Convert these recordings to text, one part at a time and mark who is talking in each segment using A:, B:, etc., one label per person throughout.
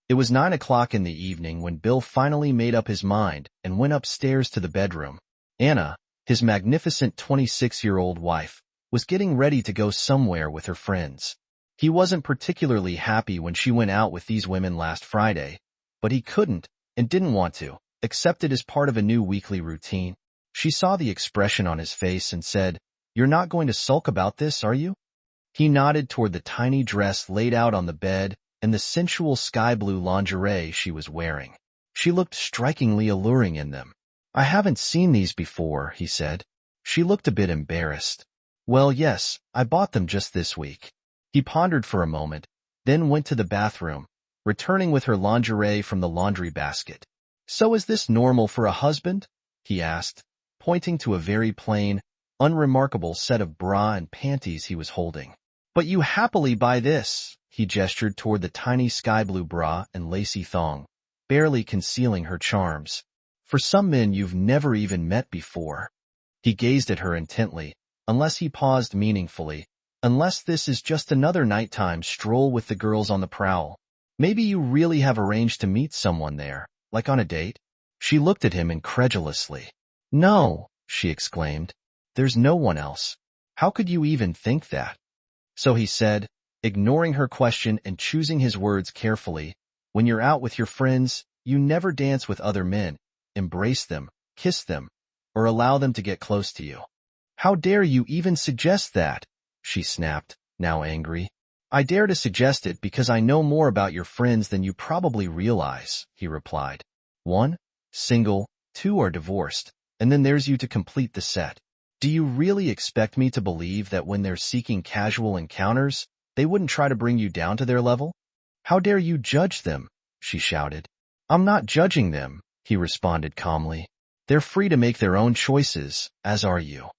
A: It was 9 o'clock in the evening when Bill finally made up his mind and went upstairs to the bedroom. Anna, his magnificent 26-year-old wife, was getting ready to go somewhere with her friends. He wasn't particularly happy when she went out with these women last Friday, but he couldn't and didn't want to accept it as part of a new weekly routine. She saw the expression on his face and said, "You're not going to sulk about this, are you?" He nodded toward the tiny dress laid out on the bed and the sensual sky-blue lingerie she was wearing. She looked strikingly alluring in them. "I haven't seen these before," he said. She looked a bit embarrassed. "Well, yes, I bought them just this week." He pondered for a moment, then went to the bathroom, returning with her lingerie from the laundry basket. "So is this normal for a husband?" he asked, pointing to a very plain, unremarkable set of bra and panties he was holding. "But you happily buy this," he gestured toward the tiny sky-blue bra and lacy thong, barely concealing her charms. "For some men you've never even met before." He gazed at her intently, unless he paused meaningfully, "Unless this is just another nighttime stroll with the girls on the prowl. Maybe you really have arranged to meet someone there, like on a date?" She looked at him incredulously. "No," she exclaimed. "There's no one else. How could you even think that?" So he said, ignoring her question and choosing his words carefully, "When you're out with your friends, you never dance with other men, embrace them, kiss them, or allow them to get close to you." "How dare you even suggest that?" she snapped, now angry. "I dare to suggest it because I know more about your friends than you probably realize," he replied. "One, single, two are divorced, and then there's you to complete the set. Do you really expect me to believe that when they're seeking casual encounters, they wouldn't try to bring you down to their level? How dare you judge them?" she shouted. "I'm not judging them," he responded calmly. "They're free to make their own choices, as are you."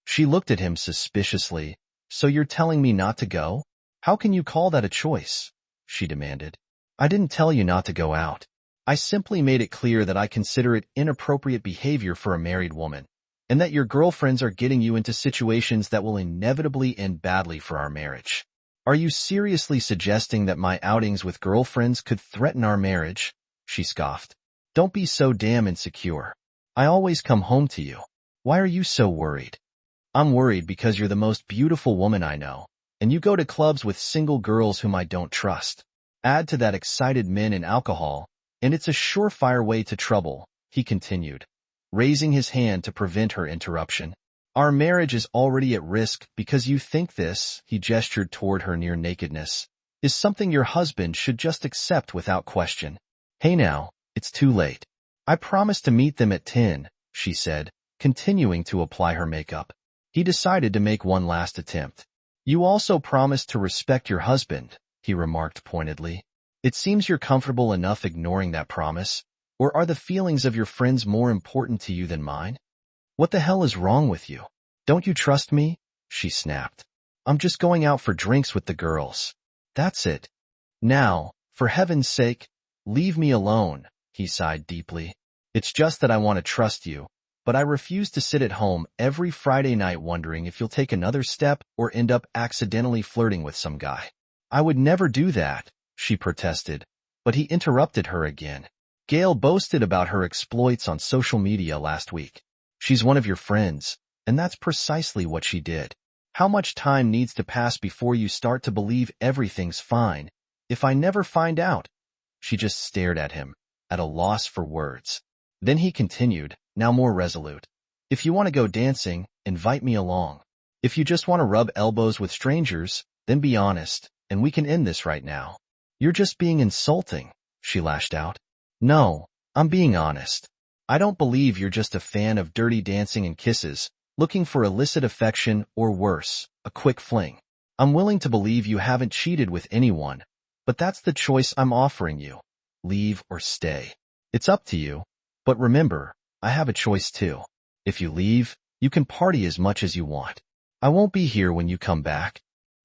A: She looked at him suspiciously. "So you're telling me not to go? How can you call that a choice?" she demanded. "I didn't tell you not to go out. I simply made it clear that I consider it inappropriate behavior for a married woman, and that your girlfriends are getting you into situations that will inevitably end badly for our marriage." "Are you seriously suggesting that my outings with girlfriends could threaten our marriage?" she scoffed. "Don't be so damn insecure. I always come home to you. Why are you so worried?" "I'm worried because you're the most beautiful woman I know, and you go to clubs with single girls whom I don't trust. Add to that excited men and alcohol, and it's a surefire way to trouble," he continued, raising his hand to prevent her interruption. "Our marriage is already at risk because you think this," he gestured toward her near nakedness, "is something your husband should just accept without question. Hey now, it's too late." "I promised to meet them at 10, she said, continuing to apply her makeup. He decided to make one last attempt. "You also promised to respect your husband," he remarked pointedly. "It seems you're comfortable enough ignoring that promise, or are the feelings of your friends more important to you than mine? What the hell is wrong with you? Don't you trust me?" she snapped. "I'm just going out for drinks with the girls. That's it. Now, for heaven's sake, leave me alone," he sighed deeply. "It's just that I want to trust you, but I refuse to sit at home every Friday night wondering if you'll take another step or end up accidentally flirting with some guy." "I would never do that," she protested, but he interrupted her again. "Gail boasted about her exploits on social media last week. She's one of your friends, and that's precisely what she did. How much time needs to pass before you start to believe everything's fine? If I never find out?" She just stared at him, at a loss for words. Then he continued, now more resolute. "If you want to go dancing, invite me along. If you just want to rub elbows with strangers, then be honest, and we can end this right now." "You're just being insulting," she lashed out. "No, I'm being honest. I don't believe you're just a fan of dirty dancing and kisses, looking for illicit affection or worse, a quick fling. I'm willing to believe you haven't cheated with anyone, but that's the choice I'm offering you. Leave or stay. It's up to you, but remember, I have a choice too. If you leave, you can party as much as you want. I won't be here when you come back."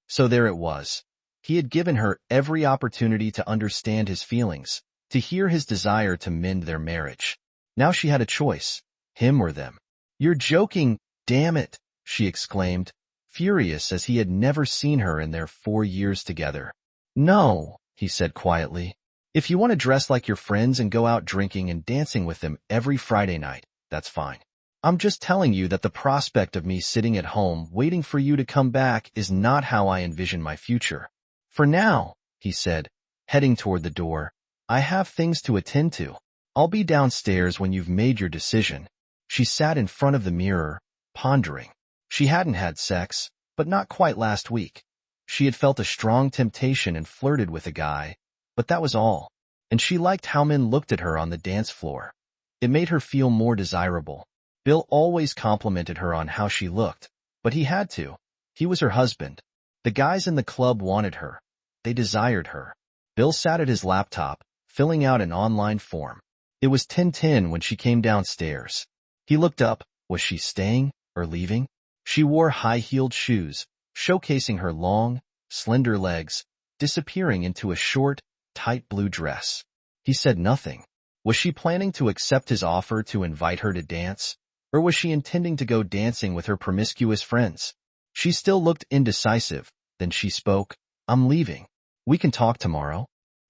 A: So there it was. He had given her every opportunity to understand his feelings, to hear his desire to mend their marriage. Now she had a choice, him or them. "You're joking, damn it," she exclaimed, furious as he had never seen her in their 4 years together. "No," he said quietly. If you want to dress like your friends and go out drinking and dancing with them every Friday night, that's fine. I'm just telling you that the prospect of me sitting at home waiting for you to come back is not how I envision my future. For now, he said, heading toward the door, I have things to attend to. I'll be downstairs when you've made your decision. She sat in front of the mirror, pondering. She hadn't had sex, but not quite last week. She had felt a strong temptation and flirted with a guy, but that was all. And she liked how men looked at her on the dance floor. It made her feel more desirable. Bill always complimented her on how she looked, but he had to. He was her husband. The guys in the club wanted her. They desired her. Bill sat at his laptop, filling out an online form. It was 10:10 when she came downstairs. He looked up. Was she staying or leaving? She wore high-heeled shoes, showcasing her long, slender legs, disappearing into a short, tight blue dress. He said nothing. Was she planning to accept his offer to invite her to dance, or was she intending to go dancing with her promiscuous friends? She still looked indecisive. Then she spoke. I'm leaving. We can talk tomorrow.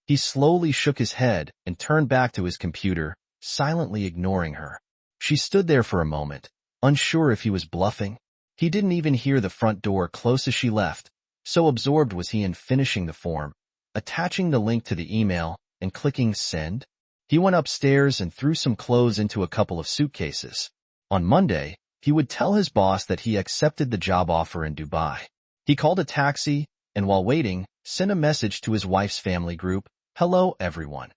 A: He slowly shook his head and turned back to his computer, silently ignoring her. She stood there for a moment, unsure if he was bluffing. He didn't even hear the front door close as she left, so absorbed was he in finishing the form, attaching the link to the email, and clicking send. He went upstairs and threw some clothes into a couple of suitcases. On Monday, he would tell his boss that he accepted the job offer in Dubai. He called a taxi, and while waiting, sent a message to his wife's family group. Hello, everyone.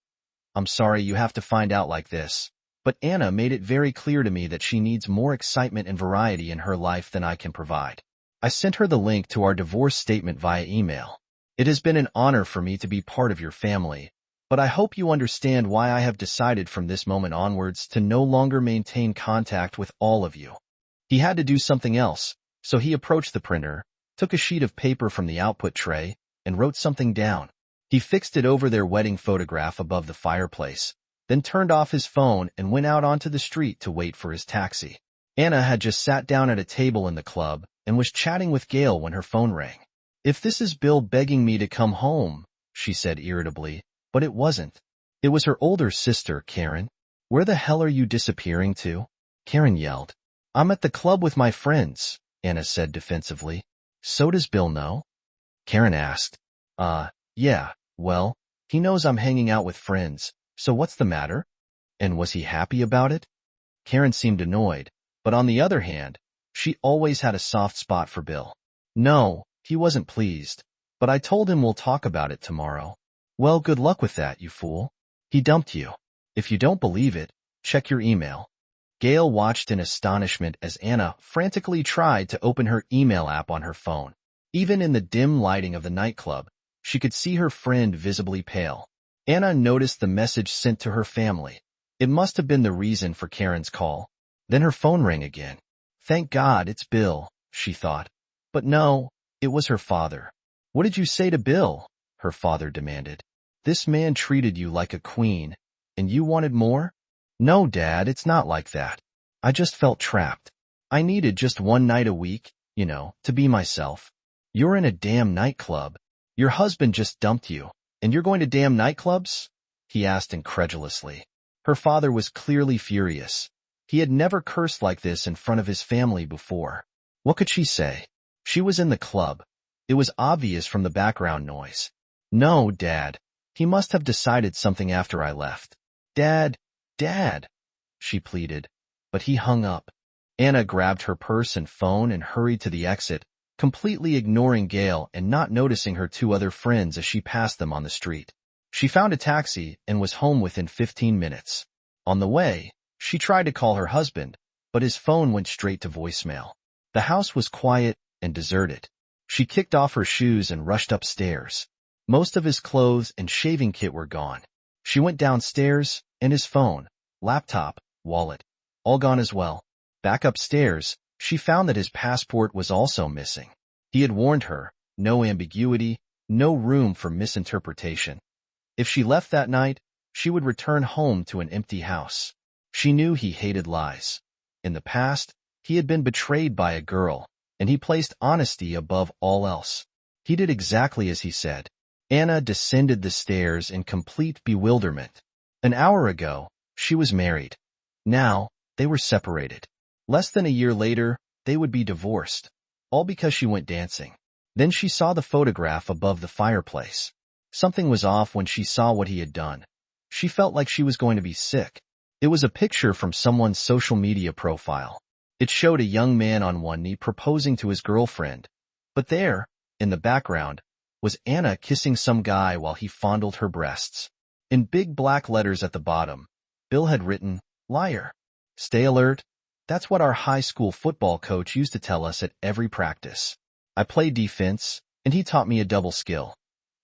A: I'm sorry you have to find out like this, but Anna made it very clear to me that she needs more excitement and variety in her life than I can provide. I sent her the link to our divorce statement via email. It has been an honor for me to be part of your family, but I hope you understand why I have decided from this moment onwards to no longer maintain contact with all of you. He had to do something else, so he approached the printer, took a sheet of paper from the output tray, and wrote something down. He fixed it over their wedding photograph above the fireplace, then turned off his phone and went out onto the street to wait for his taxi. Anna had just sat down at a table in the club and was chatting with Gail when her phone rang. If this is Bill begging me to come home, she said irritably, but it wasn't. It was her older sister, Karen. Where the hell are you disappearing to? Karen yelled. I'm at the club with my friends, Anna said defensively. So does Bill know? Karen asked. Yeah, well, he knows I'm hanging out with friends, so what's the matter? And was he happy about it? Karen seemed annoyed, but on the other hand, she always had a soft spot for Bill. No, he wasn't pleased, but I told him we'll talk about it tomorrow. Well, good luck with that, you fool. He dumped you. If you don't believe it, check your email. Gail watched in astonishment as Anna frantically tried to open her email app on her phone. Even in the dim lighting of the nightclub, she could see her friend visibly pale. Anna noticed the message sent to her family. It must have been the reason for Karen's call. Then her phone rang again. Thank God it's Bill, she thought. But no, it was her father. What did you say to Bill? Her father demanded. This man treated you like a queen, and you wanted more? No, Dad, it's not like that. I just felt trapped. I needed just one night a week, to be myself. You're in a damn nightclub. Your husband just dumped you, and you're going to damn nightclubs? He asked incredulously. Her father was clearly furious. He had never cursed like this in front of his family before. What could she say? She was in the club. It was obvious from the background noise. No, Dad. He must have decided something after I left. Dad, she pleaded, but he hung up. Anna grabbed her purse and phone and hurried to the exit, completely ignoring Gail and not noticing her two other friends as she passed them on the street. She found a taxi and was home within 15 minutes. On the way, she tried to call her husband, but his phone went straight to voicemail. The house was quiet and deserted. She kicked off her shoes and rushed upstairs. Most of his clothes and shaving kit were gone. She went downstairs, and his phone, laptop, wallet, all gone as well. Back upstairs, she found that his passport was also missing. He had warned her, no ambiguity, no room for misinterpretation. If she left that night, she would return home to an empty house. She knew he hated lies. In the past, he had been betrayed by a girl, and he placed honesty above all else. He did exactly as he said. Anna descended the stairs in complete bewilderment. An hour ago, she was married. Now, they were separated. Less than a year later, they would be divorced. All because she went dancing. Then she saw the photograph above the fireplace. Something was off when she saw what he had done. She felt like she was going to be sick. It was a picture from someone's social media profile. It showed a young man on one knee proposing to his girlfriend. But there, in the background, was Anna kissing some guy while he fondled her breasts. In big black letters at the bottom, Bill had written, "Liar. Stay alert." That's what our high school football coach used to tell us at every practice. I played defense, and he taught me a double skill: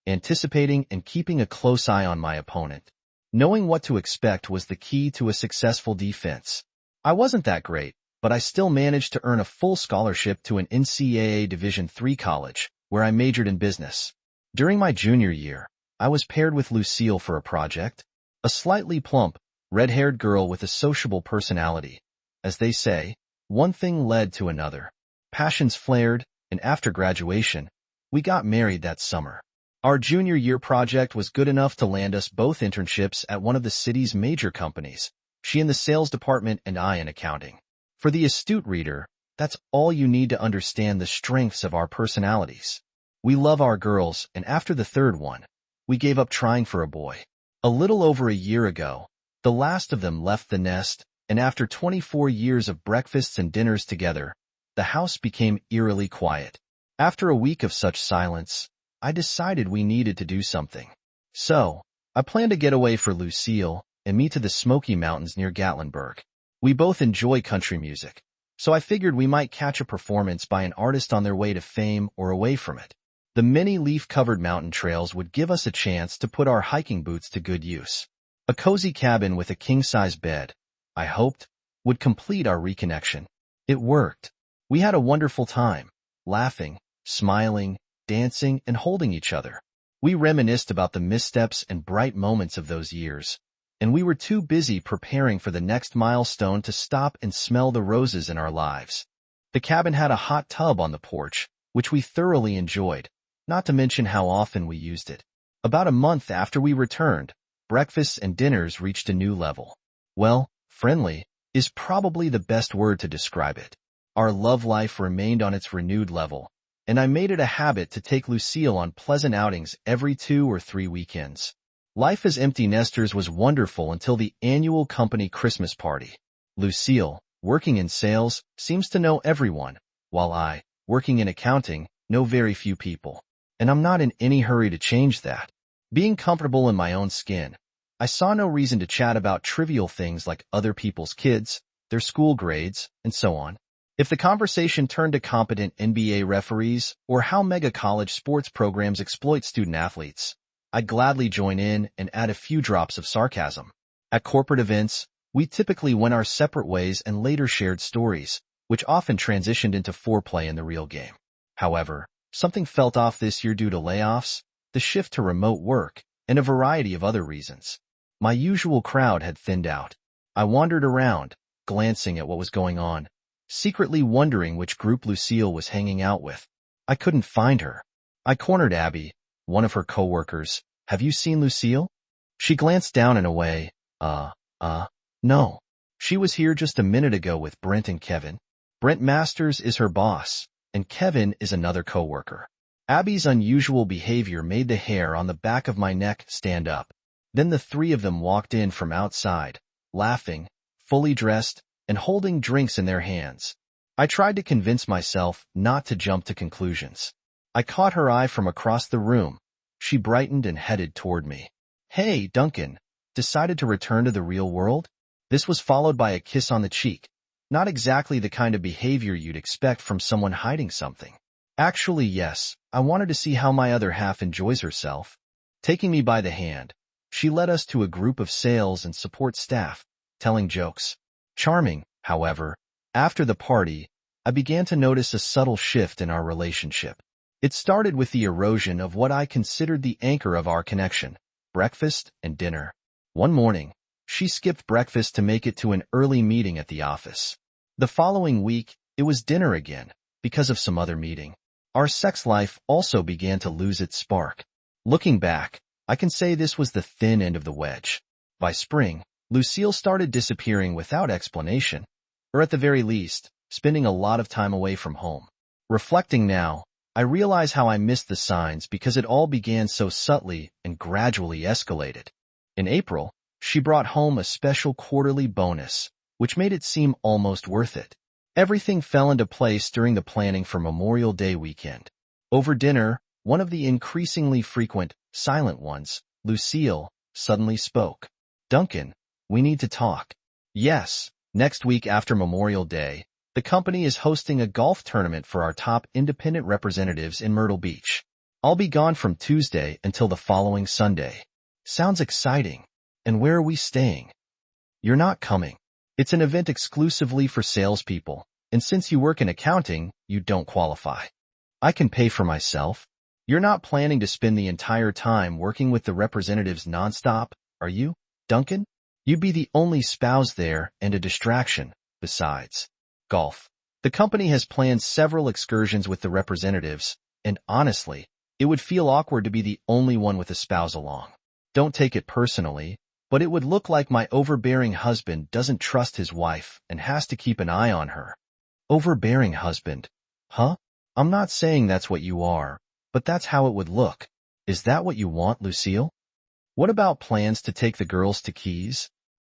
A: anticipating and keeping a close eye on my opponent. Knowing what to expect was the key to a successful defense. I wasn't that great, but I still managed to earn a full scholarship to an NCAA Division III college, where I majored in business. During my junior year, I was paired with Lucille for a project, a slightly plump, red-haired girl with a sociable personality. As they say, one thing led to another. Passions flared, and after graduation, we got married that summer. Our junior year project was good enough to land us both internships at one of the city's major companies, she in the sales department and I in accounting. For the astute reader, that's all you need to understand the strengths of our personalities. We love our girls, and after the third one, we gave up trying for a boy. A little over a year ago, the last of them left the nest, and after 24 years of breakfasts and dinners together, the house became eerily quiet. After a week of such silence, I decided we needed to do something. So, I planned a getaway for Lucille and me to the Smoky Mountains near Gatlinburg. We both enjoy country music, so I figured we might catch a performance by an artist on their way to fame or away from it. The many leaf-covered mountain trails would give us a chance to put our hiking boots to good use. A cozy cabin with a king-size bed, I hoped, would complete our reconnection. It worked. We had a wonderful time, laughing, smiling, dancing, and holding each other. We reminisced about the missteps and bright moments of those years, and we were too busy preparing for the next milestone to stop and smell the roses in our lives. The cabin had a hot tub on the porch, which we thoroughly enjoyed, not to mention how often we used it. About a month after we returned, breakfasts and dinners reached a new level. Well, friendly is probably the best word to describe it. Our love life remained on its renewed level, and I made it a habit to take Lucille on pleasant outings every 2 or 3 weekends. Life as empty nesters was wonderful until the annual company Christmas party. Lucille, working in sales, seems to know everyone, while I, working in accounting, know very few people. And I'm not in any hurry to change that. Being comfortable in my own skin, I saw no reason to chat about trivial things like other people's kids, their school grades, and so on. If the conversation turned to competent NBA referees or how mega college sports programs exploit student athletes, I'd gladly join in and add a few drops of sarcasm. At corporate events, we typically went our separate ways and later shared stories, which often transitioned into foreplay in the real game. However, something felt off this year due to layoffs, the shift to remote work, and a variety of other reasons. My usual crowd had thinned out. I wandered around, glancing at what was going on, secretly wondering which group Lucille was hanging out with. I couldn't find her. I cornered Abby, one of her coworkers. "Have you seen Lucille?" She glanced down and away. No. She was here just a minute ago with Brent and Kevin. Brent Masters is her boss, and Kevin is another coworker. Abby's unusual behavior made the hair on the back of my neck stand up. Then the three of them walked in from outside, laughing, fully dressed, and holding drinks in their hands. I tried to convince myself not to jump to conclusions. I caught her eye from across the room. She brightened and headed toward me. "Hey, Duncan, decided to return to the real world?" This was followed by a kiss on the cheek. Not exactly the kind of behavior you'd expect from someone hiding something. Actually, yes, I wanted to see how my other half enjoys herself. Taking me by the hand, she led us to a group of sales and support staff, telling jokes. Charming, however, after the party, I began to notice a subtle shift in our relationship. It started with the erosion of what I considered the anchor of our connection, breakfast and dinner. One morning, she skipped breakfast to make it to an early meeting at the office. The following week, it was dinner again, because of some other meeting. Our sex life also began to lose its spark. Looking back, I can say this was the thin end of the wedge. By spring, Lucille started disappearing without explanation, or at the very least, spending a lot of time away from home. Reflecting now, I realize how I missed the signs because it all began so subtly and gradually escalated. In April, she brought home a special quarterly bonus, which made it seem almost worth it. Everything fell into place during the planning for Memorial Day weekend. Over dinner, one of the increasingly frequent, silent ones, Lucille, suddenly spoke. "Duncan, we need to talk." "Yes, next week after Memorial Day, the company is hosting a golf tournament for our top independent representatives in Myrtle Beach. I'll be gone from Tuesday until the following Sunday." "Sounds exciting. And where are we staying?" "You're not coming. It's an event exclusively for salespeople, and since you work in accounting, you don't qualify. I can pay for myself." "You're not planning to spend the entire time working with the representatives nonstop, are you, Duncan? You'd be the only spouse there and a distraction, besides. Golf. The company has planned several excursions with the representatives, and honestly, it would feel awkward to be the only one with a spouse along. Don't take it personally, but it would look like my overbearing husband doesn't trust his wife and has to keep an eye on her." "Overbearing husband? Huh? I'm not saying that's what you are, but that's how it would look. Is that what you want, Lucille? What about plans to take the girls to Keys?"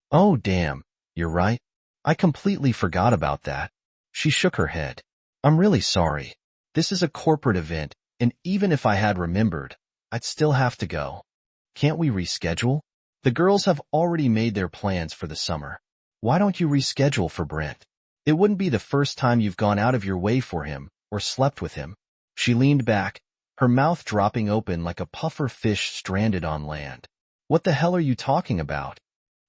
A: "Oh, damn, you're right. I completely forgot about that." She shook her head. "I'm really sorry. This is a corporate event, and even if I had remembered, I'd still have to go. Can't we reschedule? The girls have already made their plans for the summer. Why don't you reschedule for Brent? It wouldn't be the first time you've gone out of your way for him or slept with him." She leaned back, her mouth dropping open like a puffer fish stranded on land. "What the hell are you talking about?"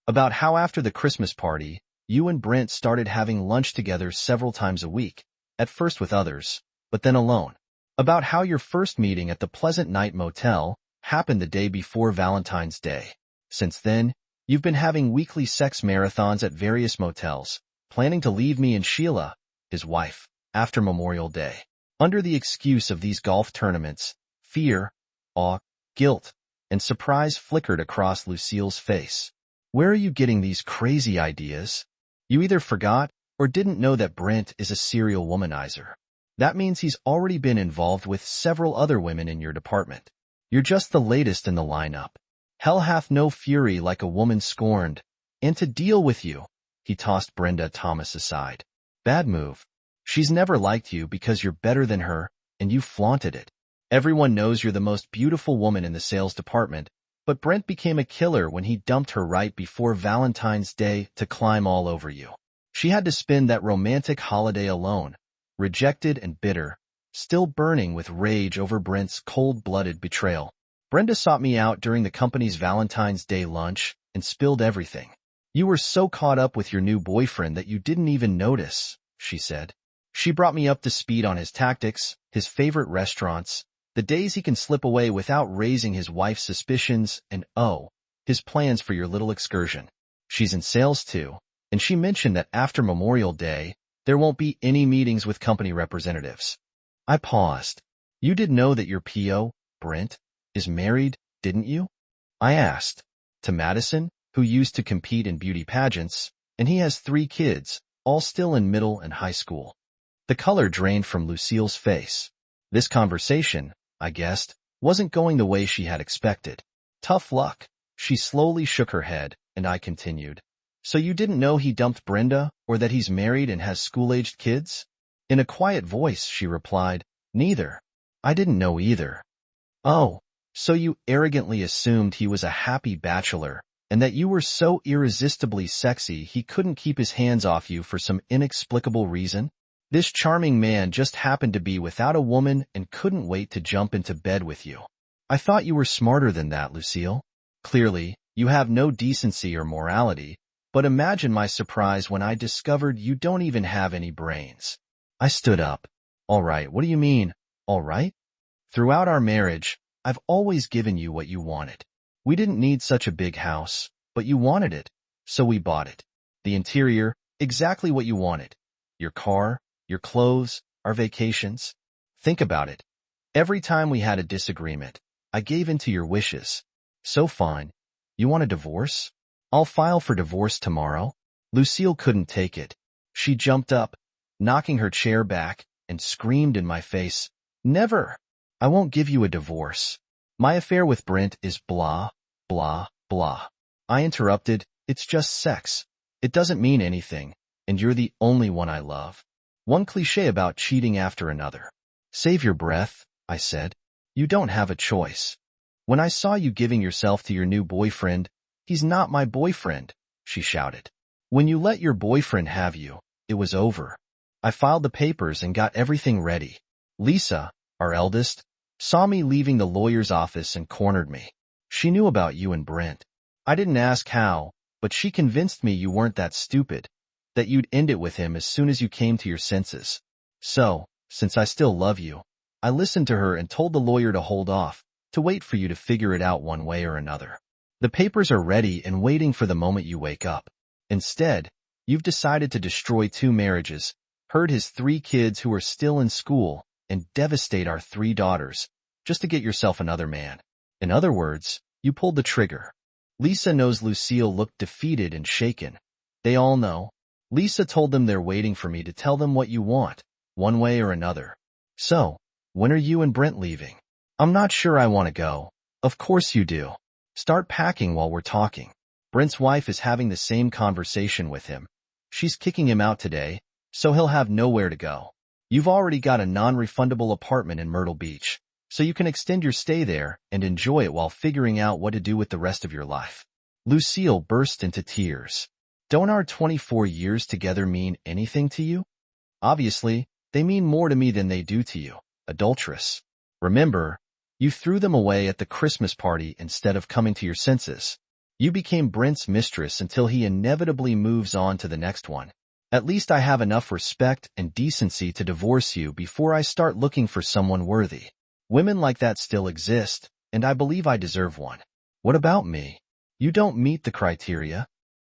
A: "About how after the Christmas party, you and Brent started having lunch together several times a week, at first with others, but then alone. About how your first meeting at the Pleasant Night Motel happened the day before Valentine's Day. Since then, you've been having weekly sex marathons at various motels, planning to leave me and Sheila, his wife, after Memorial Day. Under the excuse of these golf tournaments, fear, awe, guilt, and surprise flickered across Lucille's face. "Where are you getting these crazy ideas? You either forgot or didn't know that Brent is a serial womanizer. That means he's already been involved with several other women in your department. You're just the latest in the lineup. Hell hath no fury like a woman scorned, and to deal with you." He tossed Brenda Thomas aside. "Bad move. She's never liked you because you're better than her, and you flaunted it. Everyone knows you're the most beautiful woman in the sales department, but Brent became a killer when he dumped her right before Valentine's Day to climb all over you. She had to spend that romantic holiday alone, rejected and bitter, still burning with rage over Brent's cold-blooded betrayal. Brenda sought me out during the company's Valentine's Day lunch and spilled everything. You were so caught up with your new boyfriend that you didn't even notice," she said. "She brought me up to speed on his tactics, his favorite restaurants, the days he can slip away without raising his wife's suspicions, and his plans for your little excursion. She's in sales too, and she mentioned that after Memorial Day, there won't be any meetings with company representatives." I paused. "You did know that your PO, Brent, is married, didn't you?" I asked. "To Madison, who used to compete in beauty pageants, and he has 3 kids, all still in middle and high school." The color drained from Lucille's face. This conversation, I guessed, wasn't going the way she had expected. "Tough luck." She slowly shook her head, and I continued. "So you didn't know he dumped Brenda, or that he's married and has school-aged kids?" In a quiet voice, she replied, "Neither. I didn't know either." "Oh, so you arrogantly assumed he was a happy bachelor, and that you were so irresistibly sexy he couldn't keep his hands off you for some inexplicable reason? This charming man just happened to be without a woman and couldn't wait to jump into bed with you. I thought you were smarter than that, Lucille. Clearly, you have no decency or morality, but imagine my surprise when I discovered you don't even have any brains." I stood up. "All right, what do you mean, all right? Throughout our marriage, I've always given you what you wanted. We didn't need such a big house, but you wanted it, so we bought it. The interior, exactly what you wanted. Your car, your clothes, our vacations. Think about it. Every time we had a disagreement, I gave in to your wishes. So fine. You want a divorce? I'll file for divorce tomorrow. Lucille couldn't take it. She jumped up, knocking her chair back, and screamed in my face, "Never! I won't give you a divorce. My affair with Brent is blah, blah, blah." I interrupted, "It's just sex. It doesn't mean anything, and you're the only one I love." One cliché about cheating after another. "Save your breath," I said. "You don't have a choice. When I saw you giving yourself to your new boyfriend, he's not my boyfriend," she shouted. "When you let your boyfriend have you, it was over." I filed the papers and got everything ready. Lisa, our eldest, saw me leaving the lawyer's office and cornered me. She knew about you and Brent. I didn't ask how, but she convinced me you weren't that stupid, that you'd end it with him as soon as you came to your senses. So, since I still love you, I listened to her and told the lawyer to hold off, to wait for you to figure it out one way or another. The papers are ready and waiting for the moment you wake up. Instead, you've decided to destroy 2 marriages, hurt his 3 kids who are still in school, and devastate our 3 daughters, just to get yourself another man. In other words, you pulled the trigger. Lisa knows Lucille looked defeated and shaken. They all know. Lisa told them they're waiting for me to tell them what you want, one way or another. So, when are you and Brent leaving? I'm not sure I want to go. Of course you do. Start packing while we're talking. Brent's wife is having the same conversation with him. She's kicking him out today, so he'll have nowhere to go. You've already got a non-refundable apartment in Myrtle Beach, so you can extend your stay there and enjoy it while figuring out what to do with the rest of your life. Lucille burst into tears. Don't our 24 years together mean anything to you? Obviously, they mean more to me than they do to you, adulteress. Remember, you threw them away at the Christmas party instead of coming to your senses. You became Brent's mistress until he inevitably moves on to the next one. At least I have enough respect and decency to divorce you before I start looking for someone worthy. Women like that still exist, and I believe I deserve one. What about me? You don't meet the criteria.